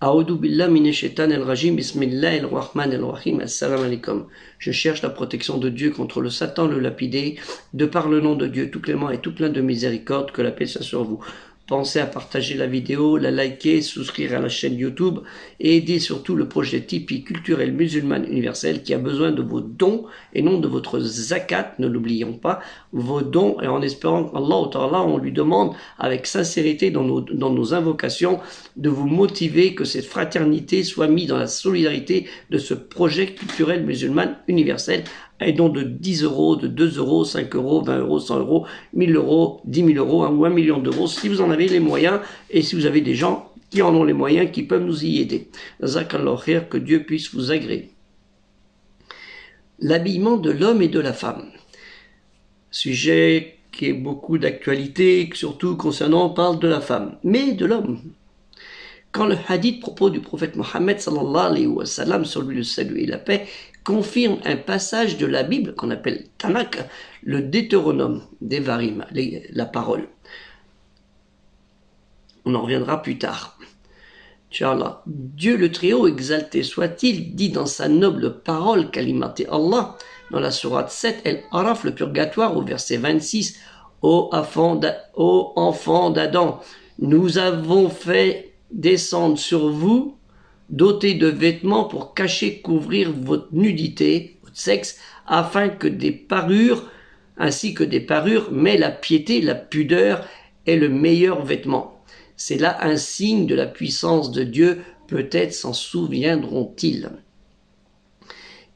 A'udhu billah minash shaitanir rajim, bismillahir rahmanir rahim, assalamu alaikum. Je cherche la protection de Dieu contre le Satan, le lapidé, de par le nom de Dieu tout clément et tout plein de miséricorde, que la paix soit sur vous. Pensez à partager la vidéo, la liker, souscrire à la chaîne YouTube et aider surtout le projet Tipeee culturel musulman universel qui a besoin de vos dons et non de votre zakat, ne l'oublions pas, vos dons, et en espérant qu'Allah Ta'ala, on lui demande avec sincérité dans nos invocations de vous motiver, que cette fraternité soit mise dans la solidarité de ce projet culturel musulman universel. Un don de 10 euros, de 2 euros, 5 euros, 20 euros, 100 euros, 1000 euros, 10 000 euros ou 1 million d'euros, si vous en avez les moyens et si vous avez des gens qui en ont les moyens, qui peuvent nous y aider. Jazakallah khair, que Dieu puisse vous agréer. L'habillement de l'homme et de la femme. Sujet qui est beaucoup d'actualité, surtout concernant, on parle de la femme, mais de l'homme. Quand le hadith propos du prophète Mohammed sallallahu alayhi wa sallam, sur lui le salut et la paix, confirme un passage de la Bible qu'on appelle Tanakh, le Deutéronome, Devarim, la parole. On en reviendra plus tard. Inch'Allah. Dieu le Très-Haut, exalté soit-il, dit dans sa noble parole, Kalimate Allah, dans la sourate 7, El-Araf, le purgatoire, au verset 26, Ô enfants d'Adam, nous avons fait descendre sur vous, dotés de vêtements pour cacher, couvrir votre nudité, votre sexe, afin que des parures, ainsi que des parures, mais la piété, la pudeur est le meilleur vêtement. C'est là un signe de la puissance de Dieu, peut-être s'en souviendront-ils.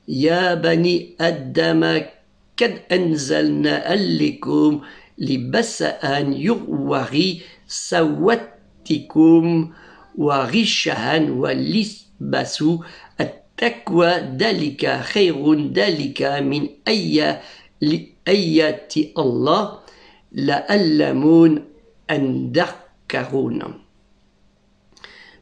Ya bani Addama kad anzalna alaikum libasa'an yurwari sawatikum wa rishahan wa lisbasu at-taqwa dalika khayrun dalika min ayati Allah la'allamun andarkarun.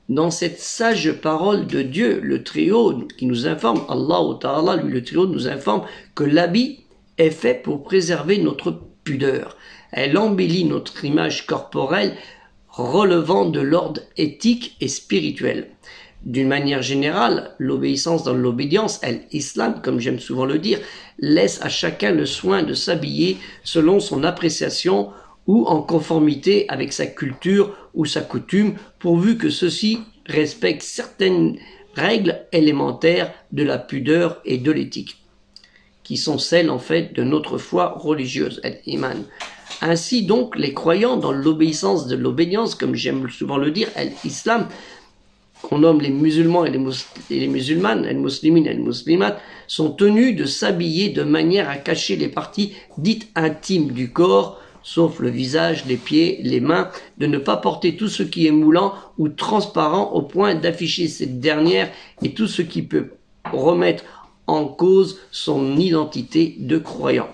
Dans cette sage parole de Dieu, le Très-Haut, qui nous informe, Allah Ta'ala, lui le Très-Haut, nous informe que l'habit est fait pour préserver notre pudeur. Elle embellit notre image corporelle, relevant de l'ordre éthique et spirituel. D'une manière générale, l'obéissance dans l'obédience, l'islam, comme j'aime souvent le dire, laisse à chacun le soin de s'habiller selon son appréciation ou en conformité avec sa culture ou sa coutume, pourvu que ceci respecte certaines règles élémentaires de la pudeur et de l'éthique, qui sont celles en fait de notre foi religieuse, l'iman. Ainsi donc, les croyants dans l'obéissance de l'obédience, comme j'aime souvent le dire, l'islam, qu'on nomme les musulmans et les musulmanes, les muslimines et les muslimates, sont tenus de s'habiller de manière à cacher les parties dites intimes du corps, sauf le visage, les pieds, les mains, de ne pas porter tout ce qui est moulant ou transparent au point d'afficher cette dernière et tout ce qui peut remettre en cause son identité de croyant.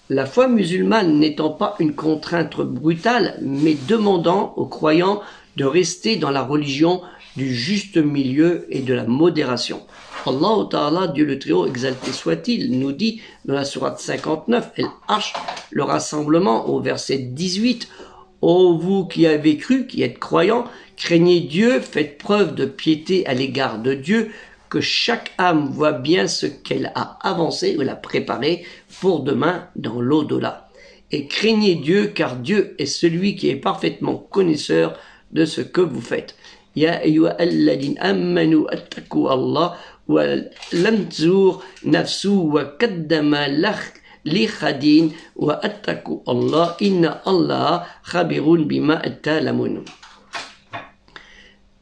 La foi musulmane n'étant pas une contrainte brutale, mais demandant aux croyants de rester dans la religion du juste milieu et de la modération. Allah Ta'ala, Dieu le Très-Haut, exalté soit-il, nous dit dans la sourate 59, El-Arsh, le rassemblement, au verset 18, « Ô vous qui avez cru, qui êtes croyants, craignez Dieu, faites preuve de piété à l'égard de Dieu, que chaque âme voit bien ce qu'elle a avancé ou l'a préparé pour demain dans l'au-delà. Et craignez Dieu, car Dieu est celui qui est parfaitement connaisseur de ce que vous faites. Ya ayyuhalladhina amanu attaqu Allah wa lam tazur nafsu wa qaddama li khadin wa attaqu Allah inna Allah khabirun bima ta'lamun.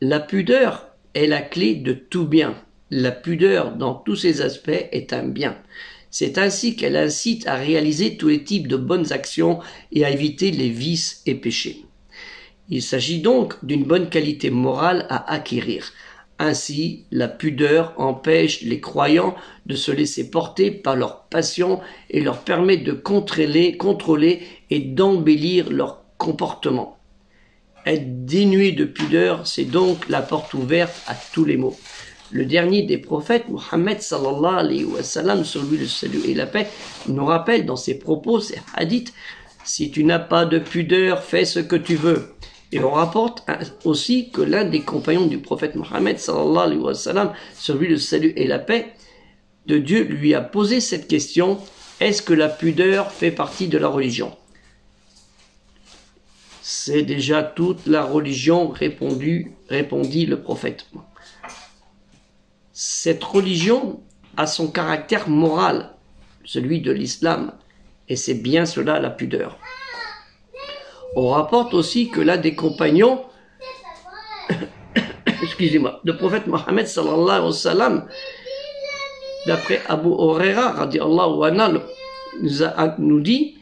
La pudeur est la clé de tout bien. La pudeur, dans tous ses aspects, est un bien. C'est ainsi qu'elle incite à réaliser tous les types de bonnes actions et à éviter les vices et péchés. Il s'agit donc d'une bonne qualité morale à acquérir. Ainsi, la pudeur empêche les croyants de se laisser porter par leur passion et leur permet de contrôler et d'embellir leur comportement. Être dénué de pudeur, c'est donc la porte ouverte à tous les maux. Le dernier des prophètes, Mohammed sallallahu alayhi wa sallam, sur lui le salut et la paix, nous rappelle dans ses propos, ses hadiths, « Si tu n'as pas de pudeur, fais ce que tu veux. Et on rapporte aussi que l'un des compagnons du prophète Mohammed, sallallahu alayhi wa sallam, sur lui le salut et la paix de Dieu, lui a posé cette question: est-ce que la pudeur fait partie de la religion? C'est déjà toute la religion, répondit le prophète. Cette religion a son caractère moral, celui de l'islam, et c'est bien cela la pudeur. On rapporte aussi que l'un des compagnons, excusez-moi, le prophète Mohammed sallallahu alayhi wa sallam, d'après Abu Huraira radiallahu anhu, nous dit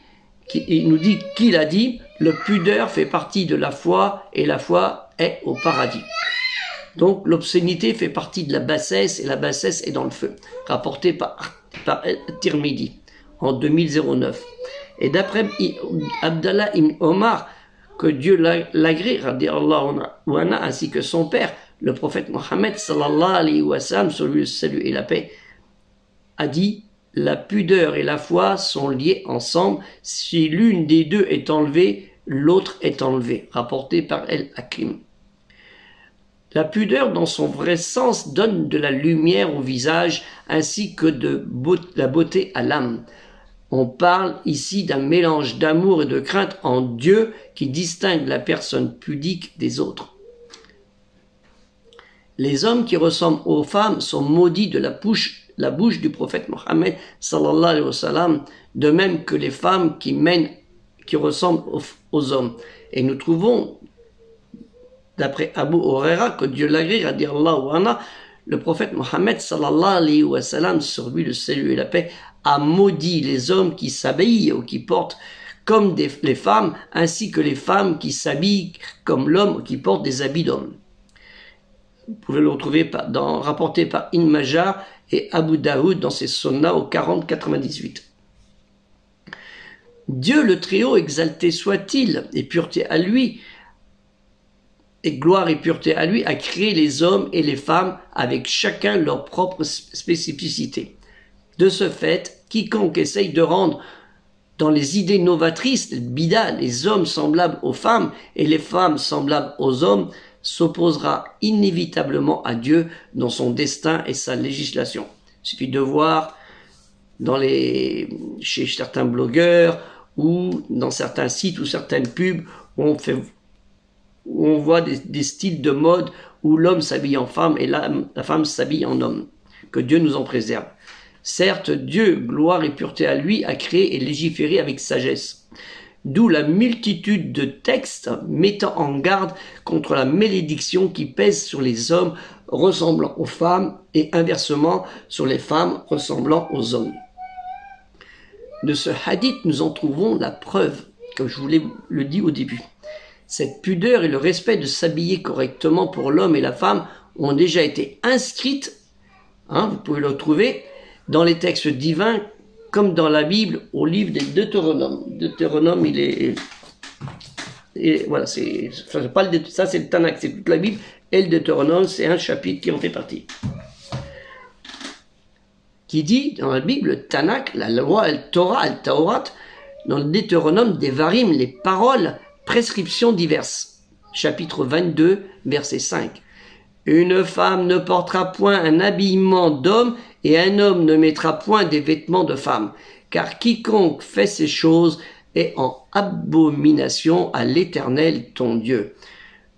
qu'il a dit: le pudeur fait partie de la foi et la foi est au paradis. Donc l'obscénité fait partie de la bassesse et la bassesse est dans le feu. Rapporté par Tirmidhi en 2009. Et d'après Abdallah ibn Omar, que Dieu l'agrée, radiallahu anhu, ainsi que son père, le prophète Mohammed sallallahu alayhi wa sallam, sur lui le salut et la paix, a dit: la pudeur et la foi sont liées ensemble. Si l'une des deux est enlevée, l'autre est enlevée. Rapporté par El-Hakim. La pudeur, dans son vrai sens, donne de la lumière au visage ainsi que de la beauté à l'âme. On parle ici d'un mélange d'amour et de crainte en Dieu qui distingue la personne pudique des autres. Les hommes qui ressemblent aux femmes sont maudits de la bouche du prophète Mohammed sallallahu alayhi wa sallam, de même que les femmes qui ressemblent aux hommes. Et nous trouvons, d'après Abu Huraira, que Dieu l'agrée, radiallahu anhu, le prophète Mohammed sallallahu alayhi wa sallam, sur lui le salut et la paix, a maudit les hommes qui s'habillent ou qui portent comme les femmes, ainsi que les femmes qui s'habillent comme l'homme ou qui portent des habits d'homme. Vous pouvez le retrouver rapporté par Ibn Majah et Abu Daoud dans ses Sunnah au 40-98. Dieu le Très-Haut, exalté soit-il, et pureté à lui, et gloire et pureté à lui, a créé les hommes et les femmes avec chacun leur propre spécificité. De ce fait, quiconque essaye de rendre dans les idées novatrices, bida, les hommes semblables aux femmes et les femmes semblables aux hommes, s'opposera inévitablement à Dieu dans son destin et sa législation. Il suffit de voir chez certains blogueurs ou dans certains sites ou certaines pubs où on voit des styles de mode où l'homme s'habille en femme et la femme s'habille en homme. Que Dieu nous en préserve. Certes, Dieu, gloire et pureté à lui, a créé et légiféré avec sagesse. D'où la multitude de textes mettant en garde contre la malédiction qui pèse sur les hommes ressemblant aux femmes et inversement sur les femmes ressemblant aux hommes. De ce hadith, nous en trouvons la preuve, comme je vous le dis au début. Cette pudeur et le respect de s'habiller correctement pour l'homme et la femme ont déjà été inscrites, vous pouvez le trouver, dans les textes divins, comme dans la Bible, au livre des Deutéronomes. Deutéronome, voilà, ça c'est le Tanakh, c'est toute la Bible, et le Deutéronome, c'est un chapitre qui en fait partie. Qui dit, dans la Bible, le Tanakh, la loi, le Torah, le Taurat, dans le Deutéronome, des varim, les paroles, prescriptions diverses. Chapitre 22, verset 5. Une femme ne portera point un habillement d'homme et un homme ne mettra point des vêtements de femme, car quiconque fait ces choses est en abomination à l'Éternel ton Dieu.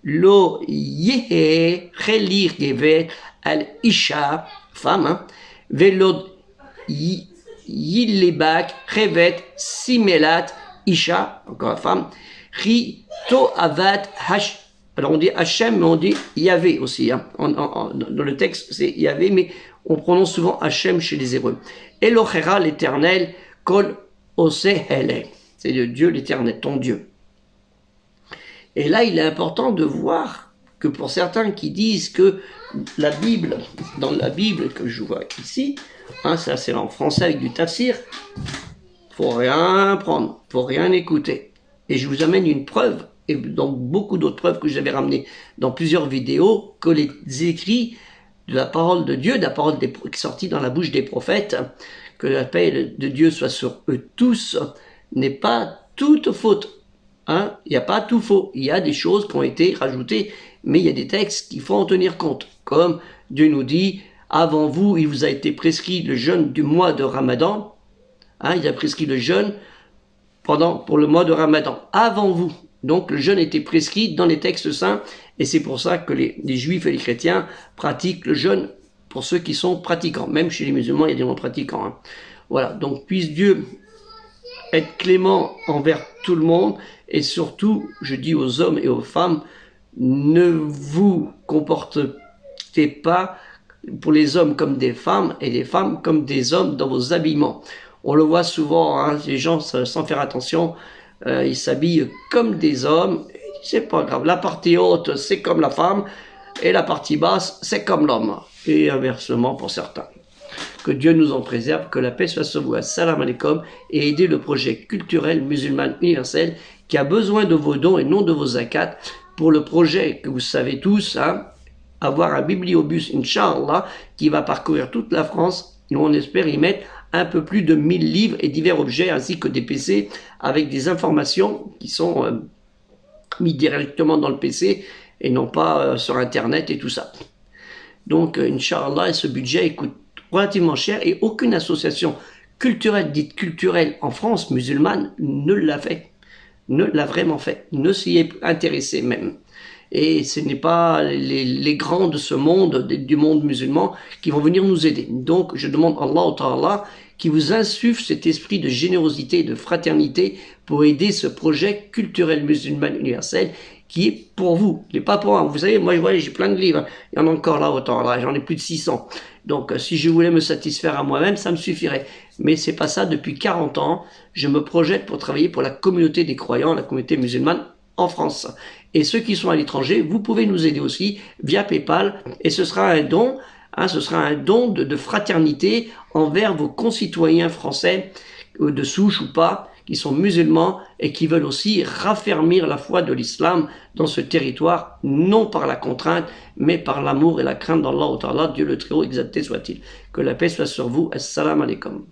Lo yehe chelir gevet al isha, femme, velod yilebak revet simelat isha, encore la femme, ri to avat hash. Alors on dit Hachem, mais on dit Yahvé aussi. Dans le texte, c'est Yahvé, mais on prononce souvent Hachem chez les Hébreux. Elohera, l'Éternel, Kol Osehele. C'est le Dieu, l'Éternel, ton Dieu. Et là, il est important de voir que pour certains qui disent que la Bible, dans la Bible que je vois ici, ça c'est en français avec du tafsir, faut rien prendre, faut rien écouter. Et je vous amène une preuve, et dans beaucoup d'autres preuves que j'avais ramenées dans plusieurs vidéos, que les écrits de la parole de Dieu, de la parole sortie dans la bouche des prophètes, que la paix de Dieu soit sur eux tous, n'est pas toute faute Hein, il n'y a pas tout faux. Il y a des choses qui ont été rajoutées, mais il y a des textes qu'il faut en tenir compte. Comme Dieu nous dit, avant vous, il vous a été prescrit le jeûne du mois de Ramadan. Hein, il a prescrit le jeûne pour le mois de Ramadan. Avant vous. Donc le jeûne était prescrit dans les textes saints, et c'est pour ça que les juifs et les chrétiens pratiquent le jeûne pour ceux qui sont pratiquants. Même chez les musulmans, il y a des non-pratiquants. Hein. Voilà, donc puisse Dieu être clément envers tout le monde, et surtout, je dis aux hommes et aux femmes, ne vous comportez pas pour les hommes comme des femmes, et les femmes comme des hommes dans vos habillements. On le voit souvent, hein, les gens, sans faire attention, ils s'habillent comme des hommes, c'est pas grave, la partie haute, c'est comme la femme, et la partie basse, c'est comme l'homme, et inversement pour certains. Que Dieu nous en préserve, que la paix soit sur vous. Assalamu alaikum, et aidez le projet culturel musulman universel qui a besoin de vos dons et non de vos zakats pour le projet que vous savez tous, hein, avoir un bibliobus, Inch'Allah, qui va parcourir toute la France, et on espère y mettre un peu plus de 1000 livres et divers objets, ainsi que des PC avec des informations qui sont mis directement dans le PC et non pas sur Internet et tout ça. Donc, Inch'Allah, ce budget coûte relativement cher, et aucune association culturelle, dite culturelle en France musulmane, ne l'a fait. Ne l'a vraiment fait. Ne s'y est intéressé même. Et ce n'est pas les grands de ce monde, du monde musulman, qui vont venir nous aider. Donc, je demande à Allah Ta'ala qui vous insuffle cet esprit de générosité et de fraternité pour aider ce projet culturel musulman universel qui est pour vous, n'est pas pour moi. Vous savez, moi, j'ai plein de livres. Il y en a encore là autant. Là, j'en ai plus de 600. Donc, si je voulais me satisfaire à moi-même, ça me suffirait. Mais c'est pas ça. Depuis 40 ans, je me projette pour travailler pour la communauté des croyants, la communauté musulmane en France. Et ceux qui sont à l'étranger, vous pouvez nous aider aussi via PayPal. Et ce sera un don, hein, ce sera un don de fraternité envers vos concitoyens français, de souche ou pas, qui sont musulmans et qui veulent aussi raffermir la foi de l'islam dans ce territoire, non par la contrainte, mais par l'amour et la crainte d'Allah Ta'ala, Dieu le Très-Haut, exalté soit-il. Que la paix soit sur vous. Assalamu alaikum.